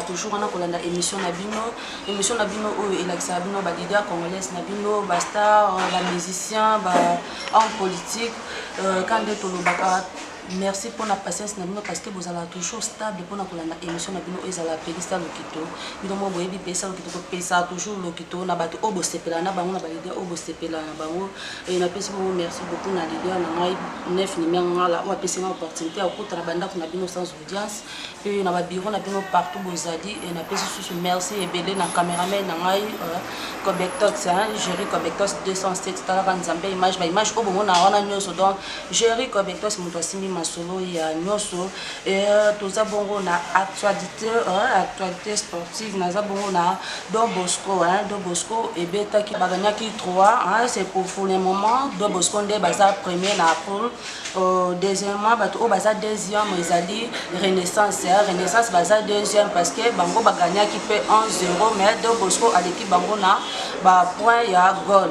toujours on a kolanda émission na bino oyo elakisa bino ba leader congolais na bino ba star ba musicien ba homme politique quand de tolobaka merci pour la patience parce que vous allez toujours stable pour la émission na bino ezala pelisa lokito bino mo boyebi pesa lokito ko pesa toujours lokito na bato obo sepela na bango na ba leader obo sepela na bango et na pesi mo merci beaucoup na leader na ngai 9 numéro la o pesi ma opportunité au kota na banda na bino sans audience et na ba bureau na bino partout bozali et na pesi sous merci et belé na cameraman na ngai Cobectox Jerry Cobectox 207 tala kan zambe image ba image obo mo na wana nyoso donc Jerry Cobectox mo to simi solo ya nyoso et toza bongo na actualité sportive naza bongo na Don Bosco et beta ki baganya ki 3 c'est pour le moment Don Bosco nde baza premier na poule deuxièmement bato o baza deuxième ezali Renaissance baza deuxième parce que bango baganya ki pe 1-0 mais Don Bosco aleki bango na ba point ya goal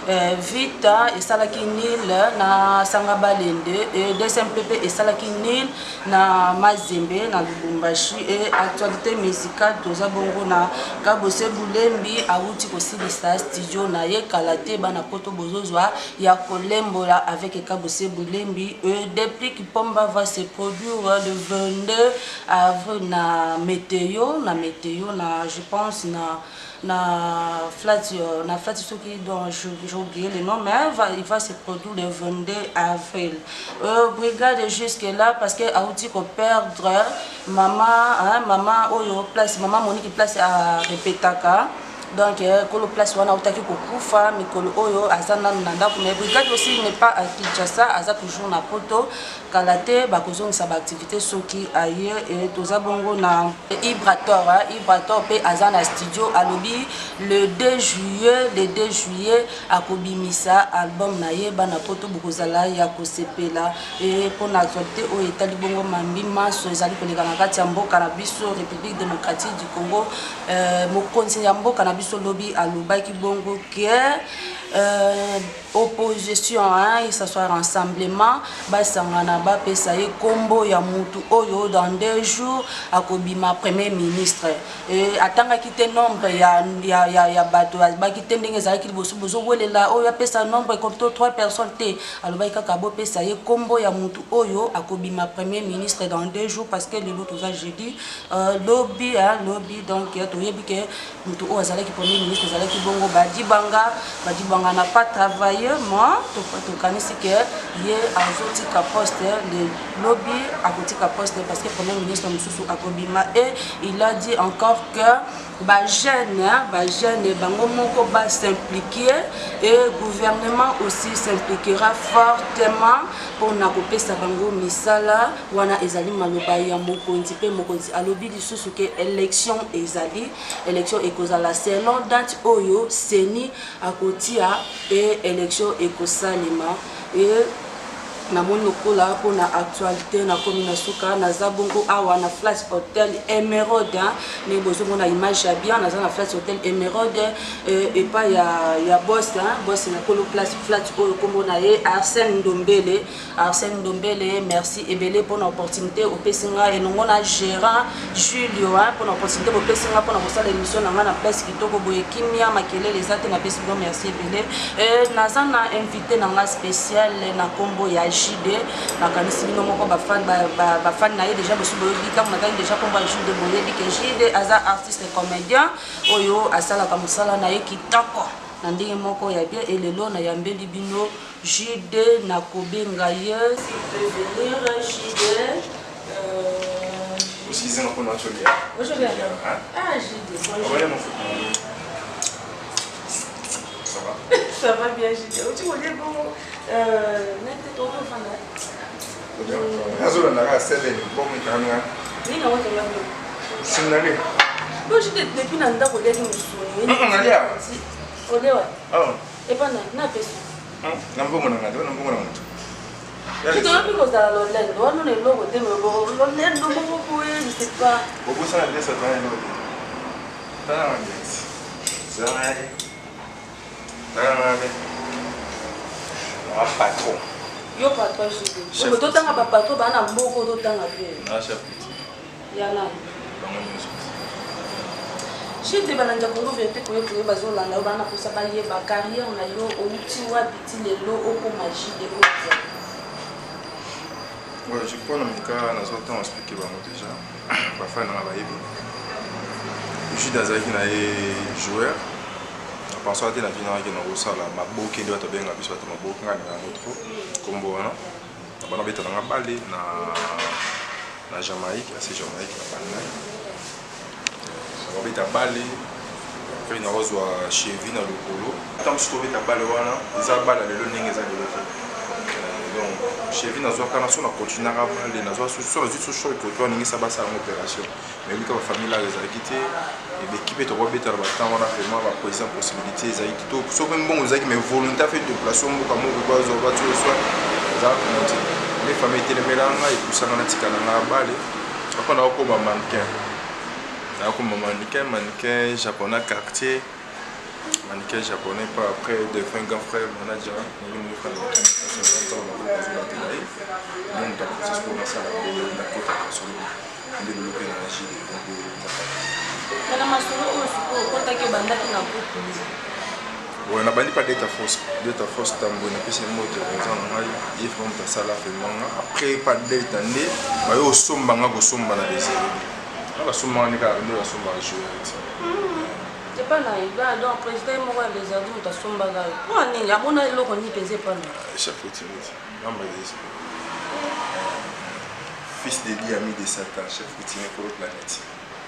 Vita et Salaki Nil na Sangabalende et DSMPP et Salaki Nil na Mazembe na Lubumbashi et actualité musicale toza bongo na Kabose Bulembi awuti kosilisa studio na ye kalate bana poto bozozwa ya kolembola avec Kabose Bulembi et depuis que Pomba va se produire le 22 avril na météo na je pense na flat ce qui dont j'ai oublié le nom mais il va se produire le 22 avril brigade jusque là parce que Aouti ko perdre maman oyo place maman Monique place à répétaka donc kolo place wana utaki kokufa mikolo oyo azana nanda mais brigade aussi n'est pas à Kinshasa aza toujours na poto kalate bakozong sa activité soki ailleurs et toza bongo na Ibrator pe azana studio alobi le 2 juillet akobimisa album na ye bana poto bokozala ya kosepela et pour na actualité oyo etali bongo mambima so ezali koleka na kati ya mboka na biso République démocratique du Congo mokonzi ya mboka na biso lobi alobaki bongo que opposition il s'assoit rassemblement basangana ba pesa ye kombo ya mutu oyo dans 2 jours akobima premier ministre et atanga kite nombre ya bato ba kite ndenge za ki bozo welela oyo pesa nombre comme 3 personnes te alobaki kaka bo pesa ye kombo ya mutu oyo akobima premier ministre dans 2 jours parce que le l'autre jeudi lobby donc to yebi que mutu oyo azalaki premier ministre azalaki bongo badibanga n'a pas travaillé moi to kanisi que ye azotika poste le lobby azotika poste parce que premier ministre mususu akobima et il a dit encore que ba jeune bango moko ba s'impliquer et gouvernement aussi s'impliquera fortement pour na kopesa bango misala wana ezali maloba ya mokonzi pe mokonzi alobi lisusu que élection ekozala selon date oyo seni akotia et élection ekosalema et na moni lokola pona actualité na commune suka na zabongo awa na Flash Hotel Emerald ne bozo na image ya bien na za na Flash Hotel Emerald et pas ya boss na kolo place Flash oyo kombo na ye Arsène Ndombele merci ebele pour l'opportunité au pesinga et non na gérant Julio pour l'opportunité au pesinga pour na émission na place kitoko boye kimia makele les ates na pesinga merci ebele et na za na invité na spécial na kombo ya JD na kanisi bino moko ba fan na ye déjà bosu boyo bika na kani déjà komba JD boye bika JD aza artiste comédien oyo asala ka musala na ye kitoko na ndenge moko ya bien et lelo na yambeli bino JD na kobenga ye s'il peut venir JD aussi c'est qu'on a choisi aujourd'hui JD ça va ça va bien JD tu connais bon nete to do fana azula na 7 bon mikanga ni na wote ya sinale bo JD depuis na ndako leki musuni ngalia olewa et pas na peso na mbongo na ngado na mbongo na mtu tu dois plus cause la lolendo on ne logo te lolendo beaucoup je sais pas beaucoup ça laisse ça dans le dans ça patron. Yo patron JD. To tanga ba patron ba na mboko to tanga pe. Na chef. Ya na. Je te balanja Congo vérité pour que bazo landa bana pour ça bailler ba carrière na yo au petit wa petit lelo au ko magie de l'autre. Ouais, je prends le cas dans un temps expliquer déjà. Parfois dans la baïbe. Je suis dans un joueur. Parce que la vie n'a pas ça là, ma boue qui doit être bien la vie soit ma boue qui a un autre comme bon hein. On a besoin d'un balai na Jamaïque, c'est Jamaïque la balai. On a besoin d'un balai. Après on a besoin cheville dans le polo. Tant que je trouve ta balai voilà, les balai le long les l'autre. Donc cheville dans une canation on continue à balai, dans une sur juste chaud pour toi n'ingi ça basa en opération. Mais lui comme famille là les a quitté. L'équipe est au bête à la bataille, on a vraiment la possibilité de sauf même bon aux mais volontaire fait de placer au comme on va au voiture le soir les familles étaient les mélanges et tout ça on a tika dans la balle après on a encore mannequin japonais quartier mannequin japonais pas après de fin grand frère manager nous frère c'est vraiment on a besoin de travailler donc c'est pour ça la côte sur le développer l'énergie Kana masolo o suko kota ke banda ki na groupe. Ouais, on a bandi pas d'état force tambo na pese moto présent ngai il faut monter ça là fait manga après pas d'état né ba yo somba nga ko somba na désir. Na somba ni ka ndo la somba jouer. C'est pas là, il va donc président mo ka les adultes ta somba ga. Ko ni ya bona eloko ni penser pas na. Chef Coutinho. Namba désir. Fils de Dieu ami de Satan, chef Coutinho pour la planète.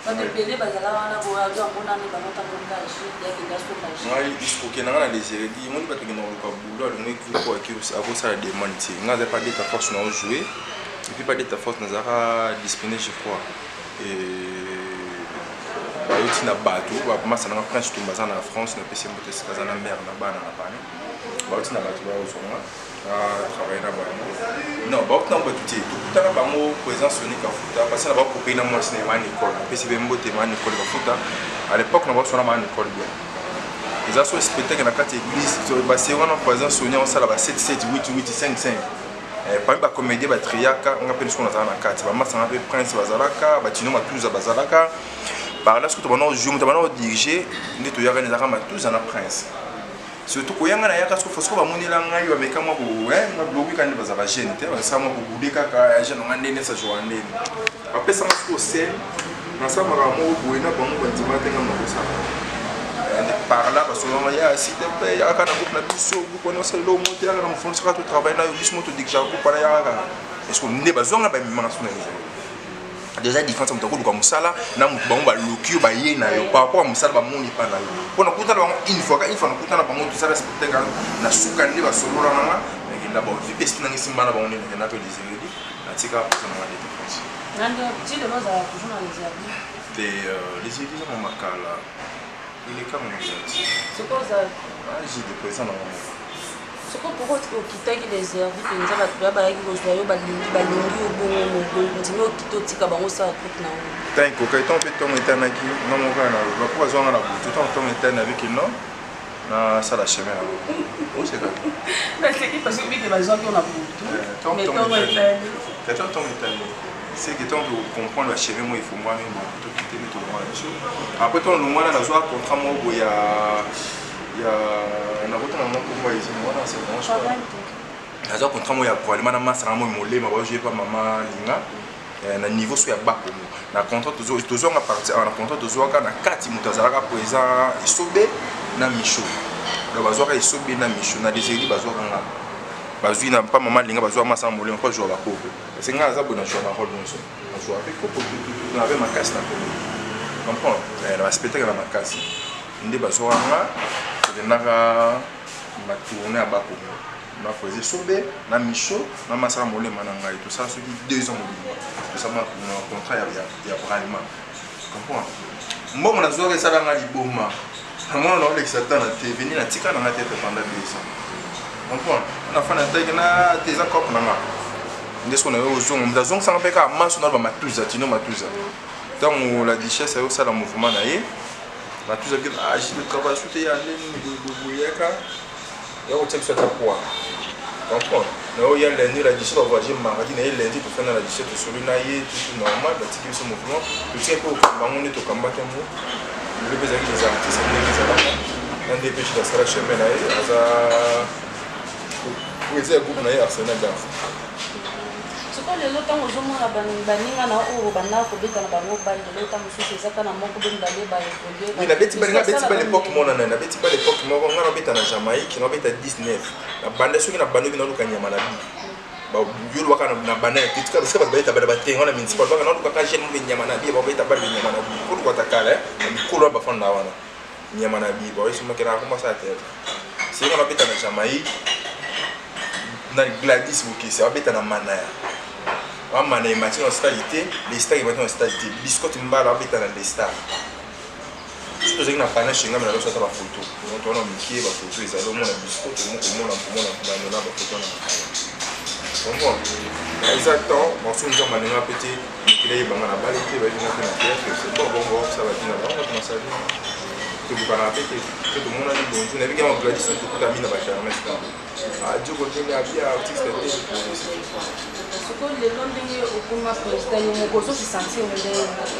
Badepele bazala wana ko ya mpona ni banota monga shi ya kindaso ka shi. Ngai isko kenanga na désir di moni bato kina ko bulo le ngai ko ki ako ça demande ti. Nga pas d'état force na jouer. Et puis pas d'état force na zara disponible je crois. Et ba yoti na bateau ba commencer na prince tumbaza na France na PC moto sikaza na mer na bana na bana. Ba yoti na bateau ba ozonga. Travailler là-bas. Non, bah autant que tout est tout à l'heure mon présence sonique à foot parce que là-bas pour payer moi cinéma à l'école puis c'est bien beau thème à l'école de foot à l'époque on va sur la à l'école bien les assos spectacle dans la carte église sur le bassin on a présence sonique on ça là-bas 7 7 8 8 5 5 par exemple comédie ba triaka on appelle ce qu'on a dans la carte ba massa on appelle prince bazalaka ba tino matuza bazalaka par là ce que tu vas nous jouer tu vas nous diriger ne tu y a rien à matuza na prince surtout quand il y a un gars qui fait quoi, il y a un gars qui fait quoi, il y a un gars qui fait quoi, il y a un gars qui fait quoi, il y a un gars qui fait quoi, après ça, on se par là, parce que il y a un site il y a un groupe qui est là, il y a un groupe qui travaille là, il y a un groupe qui travaille là, est-ce qu'on est besoin de déjà différence entre le musala na mutu bango ba loki ba ye na yo par rapport à musala ba moni pa na yo pona kuta ba une fois na kuta na bango tout ça respecter na suka ndi ba solola na mais ki d'abord vi pesi na ngisimba na bango ni na to les éléments na tika ça na des différences nando petit de nos a toujours dans les arbres les éléments sont makala il est comme c'est quoi ça j'ai des présents dans c'est quoi pourquoi tu quittes les services penza ba ba yaki ko soyo ba lingi obongo ntino kito tika bango sa toute na tant que quand on fait ton éternel qui non mon gars va pas besoin na tout ton éternel avec il non na ça la chemin où c'est quoi parce que parce que bité bazwa qui on a pour mais ton éternel c'est que tant que comprendre la chemin moi il faut moi même tout quitter tout moi après ton le mois là la soir contrat moi il y a na route na moko moi ici moi c'est bon je crois nazo contrat moi ya probablement na massa na moi molema ba jouer pas maman linga na niveau so ya bako na contrat toujours na partir na contrat toujours na 4 mutazalaka présent isobe na micho donc bazwaka isobe na micho na deseli bazwaka nga bazui na pas maman linga bazwa massa molema pas jouer ba kope c'est nga za bona jouer na rôle bonso on joue avec kopo tout na avec ma casse na kopo comprends na spectacle na ma casse ndé bazwa nga naka matourner à bako na faisait sobe na micho na masara molema na ngai tout ça sur 2 ans tout ça ma contrat ya bralima comprends mbongo na zoka ça nga liboma comment on a Satan na TV ni na tika na tête pendant 2 ans comprends on a fait na tête na tes accords na nga ndeso na yo zongo mdazong sanga peka maso na ba matuza tino matuza donc la duchesse a eu ça dans mouvement na ye la tout ça que je travaille sur tes années il y a autre chose à quoi comprends il y a lundi la discussion va voyager mardi na lundi pour faire la discussion sur le naïe tout normal parce que ce mouvement tout ça pour on est au combat le baiser avec les artistes un des péchés dans la chemin là pour essayer groupe na Arsenal dans siko lelo ntango ozomona baninga na oyo bandaka kobeta na bango bale lelo ntango mosusu ezaka na moko bemibale baevolue nabeti ba l'époque monana nabeti ba l'époque moko nga nabeta na Jamaïque nabeta 19 na banda soki na bando bina luka nyama na bi ba yulu waka na banda ya kitika parce que ba beta ba tenga na municipal ba na luka ka jeune mo nyama na bi ba beta ba nyama na bi pour quoi ta kala mikolo ba fanda wana nyama na bi ba yesu makena ko masa tete c'est nga nabeta na Jamaïque na Gladys Bukisi abeta na Manaya amana imati na stabilité les stars imati na stabilité biscotte mbala abeta na les stars surtout zaki na pana chinga na loso ta ba photo on tourne en mikie ba photo ezalo mona biscotte mona na ba photo na bon exactement bon si nous avons un petit il est banga na bali te ba dina na théâtre c'est bon ça va dina bon on ça que vous parlez que tout le monde a dit bonjour n'avez qu'à Gladys tout ta mine ba charmer ah Dieu continue à bien artiste siko lelo ndenge okuma président yo moko ozokisentir ndenge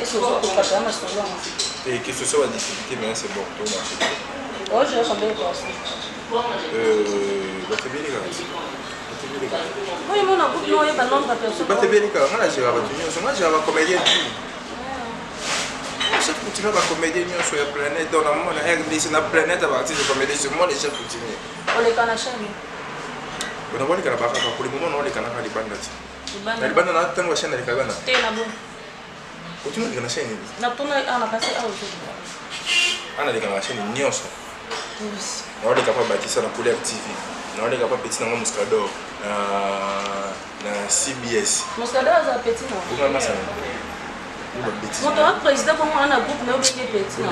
ese ozokokata masolo yango et que ce soit la difficulté mais c'est bon tout marche oje combien de personnes batebelika oui mon groupe no yeba nombre de personnes batebelika ngana jira batu nyonso ngana jira ba comédien chef coutumier ba comédien nyonso ya planète dans la monde RDC na planète ba artiste comédien sur monde chef coutumier on les kana chaîne on a volé kana baka pour le moment on les kana ka libanda ti na libanda na tango chaîne na libanda te na bon coutumier kana chaîne na tona ana passé à autre ana les kana chaîne nyonso na on les capable bâtir na Couleur TV na on les capable petit na Muscador na CBS Muscador za petit na on a ça mon président pour moi na groupe na obéi petit na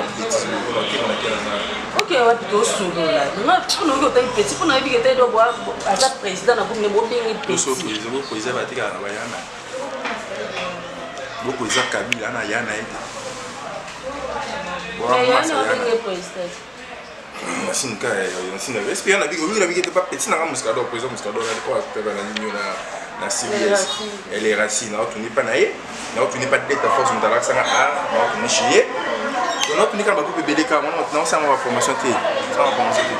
ok wa plutôt solo là non tu n'as pas petit pour na bi que do bois à président na groupe ne obéi petit so président ba tika na bayana beaucoup za Kabila na yana ete mais yana obéi président Masinka yonsina est-ce que yana bi obi na bi que pas petit na Muscador président Muscador na ko akutaba na nyo na CBS elle est racine na tu n'es pas naé na tu n'es pas de ta force on sanga a na tu n'es chier on tu n'es pas beaucoup bébé ka on ça ma formation té ça ma formation té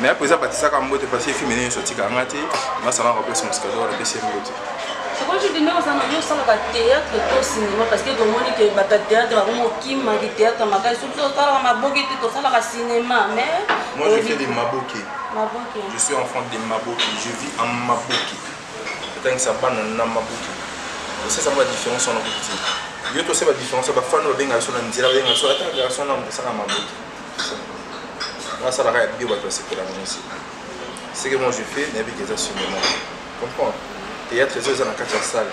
mais après ça batisa ka mbote parce que film ne sorti ka ngati na ça va remplacer Muscador le PC mbote c'est quand je dis non ça yo ça la théâtre to cinéma parce que tout le monde que ba théâtre ba mo kima ki théâtre makai surtout ça la maboki to ça la cinéma mais moi je fais des maboki je suis enfant de maboki je vis en maboki tant que ça banne na maboki c'est ça la différence en petit yo to c'est la différence ba fan ba benga so na ndira benga so ata garçon na ça na maboki moi ça la ra bio ba to c'est que la musique c'est que moi je fais navigation cinéma comprends théâtre les dans la carte salle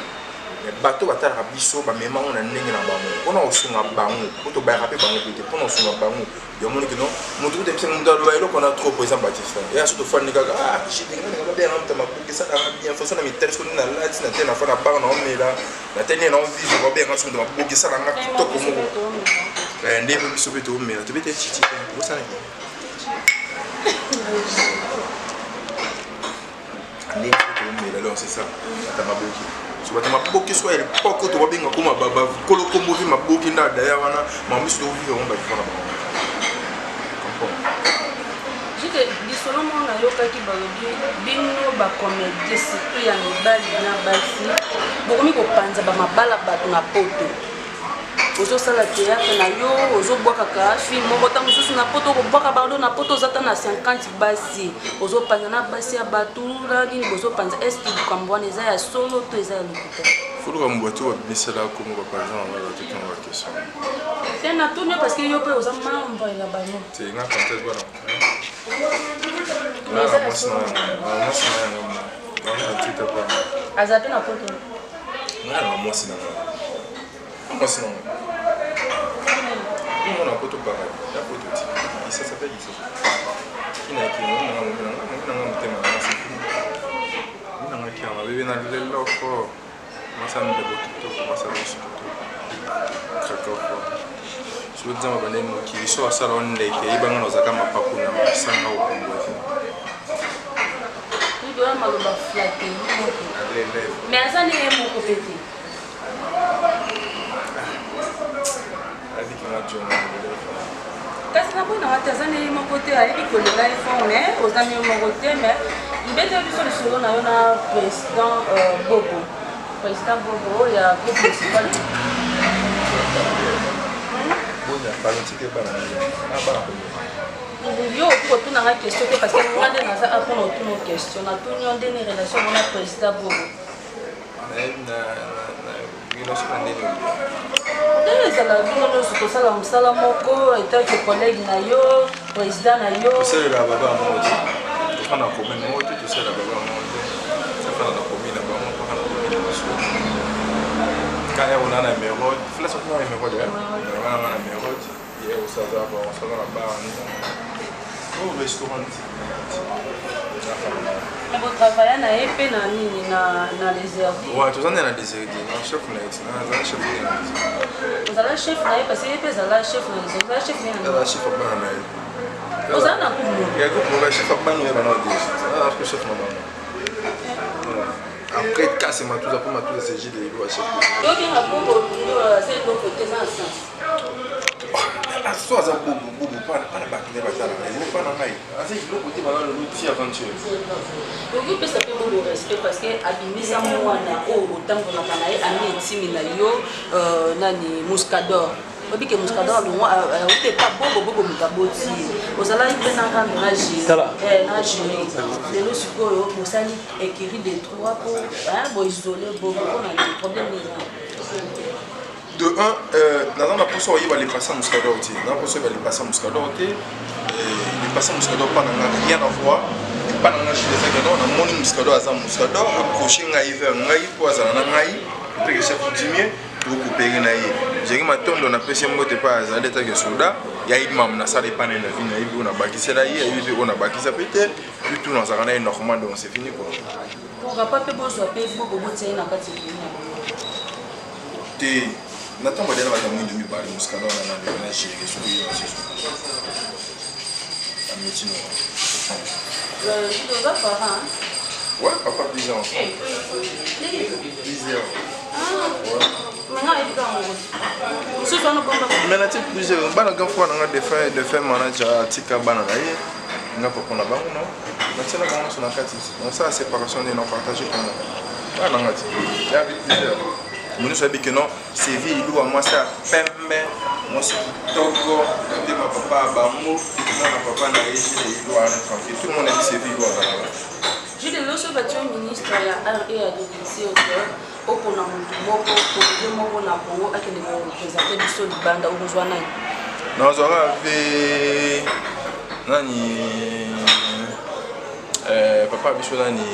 mais bateau batala biso ba mema on na ndenge na bango pona osunga bango poto ba rapper bango pete pona osunga bango yo moni que non mutu te pisa mutu lo elo kona trop par exemple Batista et surtout fan ni kaka ah je dinga na bien en tama pour que ça bien faut ça na mi tel so na la tina te na fa na bar na on là na tene na on vise ba bien ensemble ma pour que ça na to ko mo ndebe biso beto mais to bete chichi ko ça ni mais là c'est ça ta maboki so ba ta maboki so elle poko to ba binga ko mababa kolo ko mo vi maboki nda da ya wana mamiso to vi on ba fona ba je te dis seulement na yoka ki ba lobi bino ba comédie surtout ya mibali na basi bokomi ko panza ba mabala bato na poto ozo sala théâtre na yo ozo boka ka film moko ta mususu na poto ko boka ba na poto zata na 50 basi ozo panza na basi ya bato la nini bozo panza est-ce que kambwana eza ya solo to eza ya lokuta faut le mboto wa bisela ko mo ba gens on va te prendre la question c'est na tout parce que yo pe oza membre la bano c'est na contexte voilà là la bosse na on a tout à pas azape na poto na moi c'est na moi c'est non on a poto para la poto ti ça s'appelle ici ina ki on tema na c'est ina ngaki ama bebe na le loko masa ndo boto masa boto kakoko so dzama bane mo ki so asala on leke ibanga no zaka mapaku na masanga okombo tu dois maloba flatter mais azani emo ko peti avec la journée kasi na bona watazani mon côté ayebi kolela ifo mais ozami mon côté mais libete biso lisolo na yo na président Bobo ya groupe municipal Bonya balotique bana bana yo okotuna nga question te parce que nga nde naza apona otuna question natuni yo ndeni relation mona président Bobo ezala bino nyonso tosala mosala moko etake collègue na yo président na yo tosalela baba moko tofanda na commune moko te tosalela baba moko te tofanda na commune na bango mpaka na commune na biso kaya ona na mérode fula soki na mérode wana na mérode ye osaza ba osala na bar au restaurant mais vous travaillez na ye pe na nini na réserve ouais tozana na réserve na chef na na chef na ozala chef na ye parce que ye pe ezala chef na réserve ozala chef na na chef bana na ye ozala na kumu ya kumu ba chef bana ye bana de na ko chef na bana après casse ma tout après ma tout c'est j'ai des chef donc il a pour c'est donc côté ça sens so aza bobo pana bato nde batala elo pana ngai aza eloko te bana lelo ti aventure okipesa mpe bobo respect parce que abimisa mwana oyo otangolaka na ye ami etimi na yo nani muscador obike muscador alongo oteka bobo moto aboti ozalaki mpe na ngambe na géri lelo sikoyo bosali écurie de 3 po boisole bobo mpona problème eza de un, dans la poste où il va les passer à Muscador, dans la poste où il va les passer à Muscador, les passer à Muscador pas rien à voir, pas dans la chute des agents, on a mon Muscador à Muscador, approcher un hiver, un hiver pour un naï, après que chef coutumier, pour couper un naï. J'ai dit maintenant on a apprécié mon côté pas à l'état que soldat, il y a eu mam na salle pas na vie, on a bâti ça là, il y a eu on a bâti ça peut-être, puis tout dans un année normal donc c'est fini quoi. Pour pas que bon soit payé beaucoup de temps na pas de Nathan va dire que nous devons parler de Muscador dans la gérer sur lui aussi. Je dois pas. Ouais, papa plusieurs enfants. Plusieurs. Maintenant, il est ce sont nos bons. Mais là, tu plusieurs. Bah, quand fois on a des faits manager tika banana ye. On a pas qu'on a bango non. Mais c'est là qu'on sur la carte. Donc ça, séparation des non partagés comme ça. Ah non, il y a plusieurs. Nous savons que non, c'est vie, il doit moi ça pembe, moi c'est togo, de ma papa bamou, mon papa n'a réussi, il doit être tranquille. Tout le monde a dit c'est vie, il doit avoir. J'ai de l'autre bâtiment ministre il y a un et à domicile au Pona Moko, pour le moment na Congo, à qui nous représenter du sol banda au besoin. Non, on avait nani papa biso nani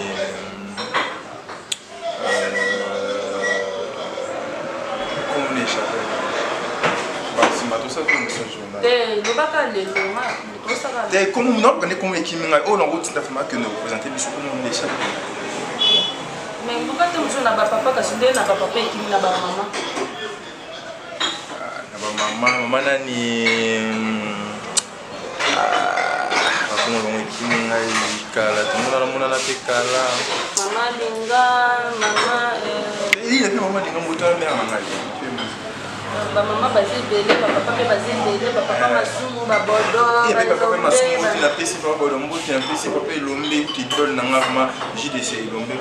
comme nous avons comme équipe, on a route que nous représenter comme on échappe. Mais pourquoi tu me dis que papa n'a pas papa qui n'a pas maman? Maman nani comment on équipe kala tout le monde a fait kala. Maman linga, maman. Il a fait maman linga moto mère maman. Maman basé belé, papa basé belé, papa masumu babodo. Et papa masumu qui n'a pas si papa bodo mbo qui n'a pas si papa lombe qui donne nangama JDC lombe.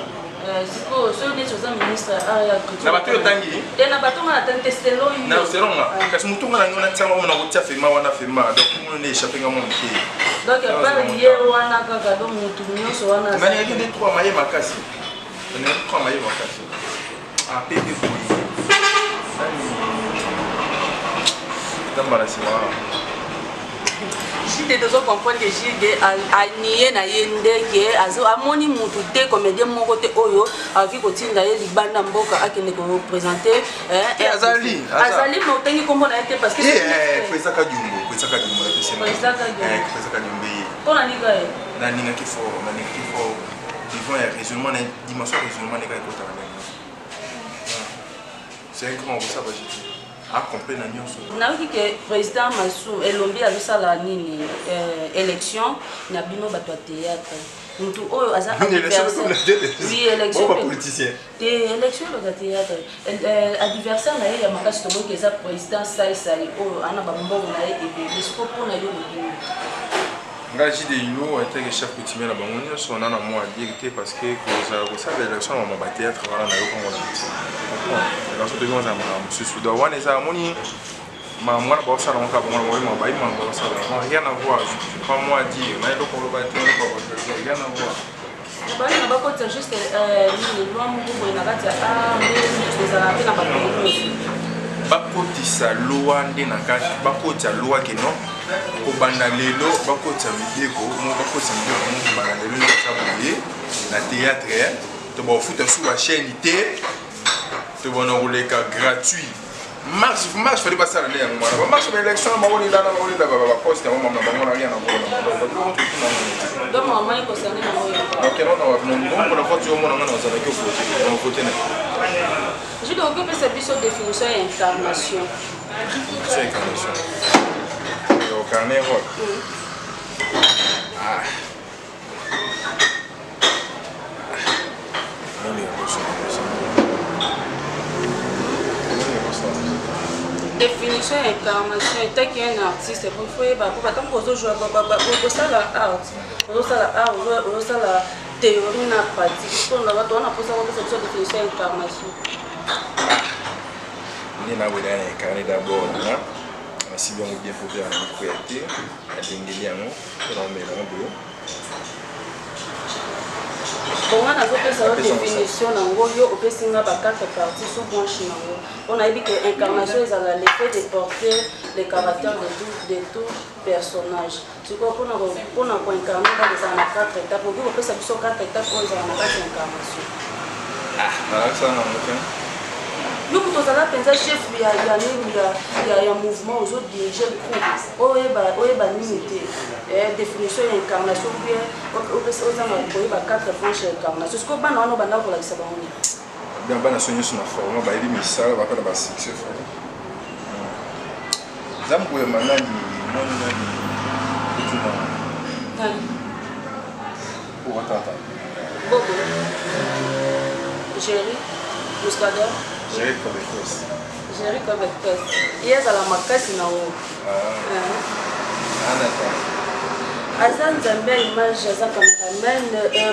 Siko so ne choza ministre aya kutu. Na bato yotangi. Na bato na tante stelo yo. Na selonga. Kasi mutunga na ngona tsama mona kutia fema wana fema donc muno ne échapper ngamo mki. Donc pas lié wana kaka do mutu nyonso wana. Mani yaki de 3 maye makasi. On est 3 maye makasi. Ah pepe boy. Jide dozo comprendre que Jide a nié na yende que azo amoni mutu te comédien moko te oyo avi kotinda ye libanda mboka akene ko représenter azali mo tengi kombo na te parce que pesa ka jumbo la pesa ka jumbo pona nika e na ninga ki fo ils vont y raisonnement na dimension raisonnement ne ka ko tala c'est un grand ça va Jide a compris na nyonso na que président Massou elombi azosala nini élection na bino bato ya théâtre Mutu oyo aza adversaire. Oui, élection. politicien. Élection le théâtre. Adversaire na ye ya makasi to boke za président sai oyo ana ba mbongo na ye et spo pour na yo le. Ngaji de Ino était que chef coutumier na bango nyonso on a na moi dire parce que ça l'élection on va théâtre voilà na yo comme on a dit. Donc on devient un monsieur do wana za moni ma mwana ba ça na ka bango mo ba ima ba ça rien à voir pas moi dire na yo ko lo ba théâtre pas rien à voir. Bana na bako tsa juste ni lwa mu ko na kati a mais za na ba ko bakotisa loi nde na kati bakotisa loi ke non kobanda lelo bakotisa mideko mo bakotisa mideko mo kobanda lelo na boye na théâtre to ba futa sur la chaîne té to bona roleka gratuit marche fallait pas ça là moi marche élection ma woni là ba poste mo na bango na rien na bango donc maman est concerné na moi donc non pour la fois tu au monde na za na ko voter na je dois occuper cette définition et incarnation. C'est incarnation. Et au carnet rôle. Ah. Définition et incarnation. Tant qu'il y a un artiste, il faut jouer la théorie na pratique. On a posé cette définition et incarnation. Ni na wele ya incarné d'abord na si bien ou bien poser à la créativité à dingeli yango pour emmener ngo bon on a fait ça définition nango yo opesinga ba quatre parties sous branche nango on a dit que incarnation est l'effet de porter les caractères de tout personnage c'est quoi pour incarner dans les quatre étapes pour vous ça biso quatre étapes pour les incarnation ah ça non OK. Nous, nous avons pensé chef il y a un mouvement aux autres dirigeants de groupe. Définition et incarnation bien aux quatre branches incarnation. Ce que nous avons pour la Sabani. Bien bana sonyo sur la forme ba ili misala ba pa ba succès fa. Zambo ya manani mona ni tuna. Nani? Pour atata. Bobo. Jerry, Muscador. Jerry Covectos. Jerry Covectos. Il y a la makasi na o. Azan Zambia image za cameraman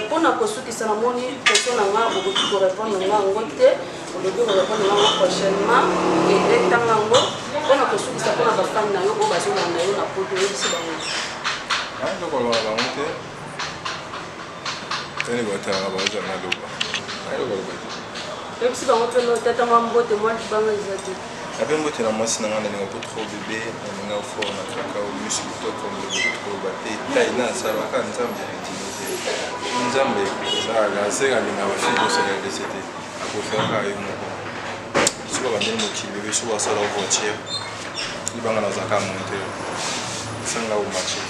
pour na kosukisa na moni question na nga beaucoup pour répondre na ngote on doit répondre na prochainement et tangango pour na kosukisa pour na ba femme na yo o bazo na yo na poto yo si bango donc on va monter tani gota na ba za na loba ayo et si bango pelo tata mambote moi tu bango ezati après moi tu na moi sina ngana ninga trop bébé ninga fort na kaka au muscle to comme le trop batté taina ça va quand nzambe intimité nzambe ça la sera ninga ba fille de la DCT à pour faire ka yo moko soit ba ndemo motivé soit ça la voiture ibanga na zaka monter sanga au match.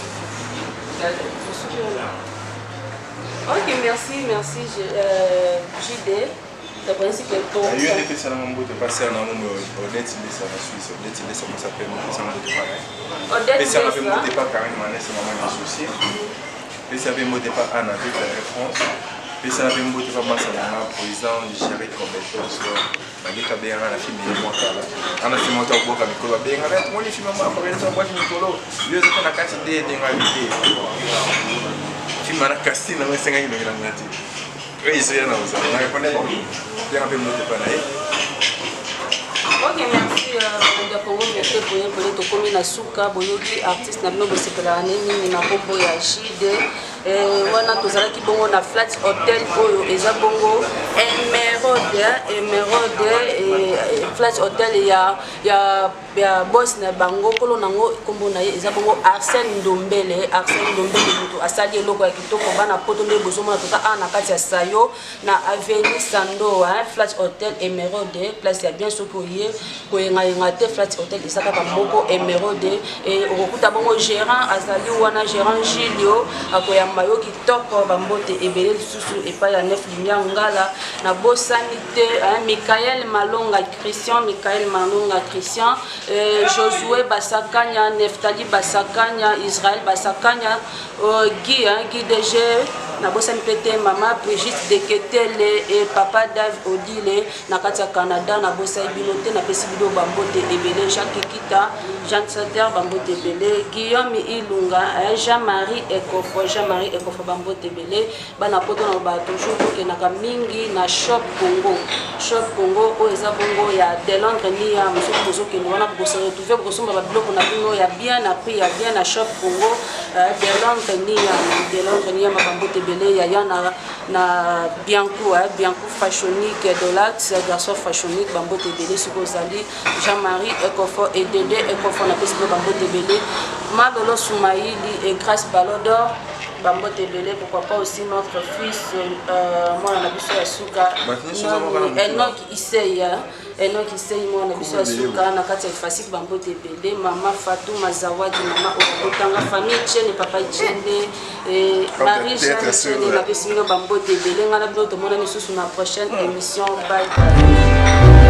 Ok, merci JD. C'est ainsi que tout. Il y a des personnes qui ont passé un moment au Odette Lessa en Suisse. Odette Lessa, ça s'appelle mon personne de pareil. Odette Lessa. Ça m'a fait pas carrément, c'est maman qui souci. Et ça avait monté pas Anna avec la réponse. Et ça avait monté pas mal, ça m'a président du Jerry Covectos. Ma vie a bien la fille mais moi là. Anna fille monte au bois avec quoi bien avec moi les filles maman après ça boîte Nicolo. Lui c'était la quantité d'ingrédients. Fille m'a cassé dans les 5 ans de l'angati. Oui, c'est bien ça. On a répondu bien un peu de panaï. Ok, merci de Congo pour être comme na suka boyoki artiste na bino bosepela nini na kombo ya JD wana tozalaki bongo na Flat Hotel oyo eza bongo Emeraude Flat Hotel ya boss na bango kolo nango kombo na eza bongo Arsène Ndombele mutu asali eloko ya kitoko bana poto nde bozomona tota na kati ya Sayo na Avenue Sando Flat Hotel Emeraude place ya bien soki koyenga te Flat Hotel esaka moko Emeraude et okuta bongo gérant azali wana gérant Julio akoyamba yo kitoko bambote ebele susu epa ya 9 lumière ngala na bosani te Michael Malonga Christian Josué Basakanya Neftali Basakanya Israël Basakanya Guy DG nabosani pete mama Brigitte Deketele et papa Dave Odile na kati ya Canada nabosani bino te napesi bino bambote ebele Jacques Kita Jean Sater bambote ebele Guillaume Ilunga Jean-Marie Ekofo bambote ebele bana poto na ba toujours que na mingi na shop Congo o eza bongo ya Delondre ni ya muso que nous on se retrouver pour somba biloko na bino ya bien na prix ya bien na shop Congo Delondre ni ya mabambote ebele ya na Bianco fashionique Dolax garçon fashionique bambote ebele siko zali Jean-Marie Ekofo et Dédé Ekofo na pesi bambote ebele Malolo Soumaïli et Grâce Balodor bambote ebele pourquoi pas aussi notre fils moi na biso ya suka Enoch Isei moi na biso ya suka na kati ya fasik bambote ebele mama Fatou Mazawadi mama Okotanga famille Tiene papa Tiene et Marie Jeanne na pesi bambote ebele ngana bino to mona misusu na prochaine émission bye bye.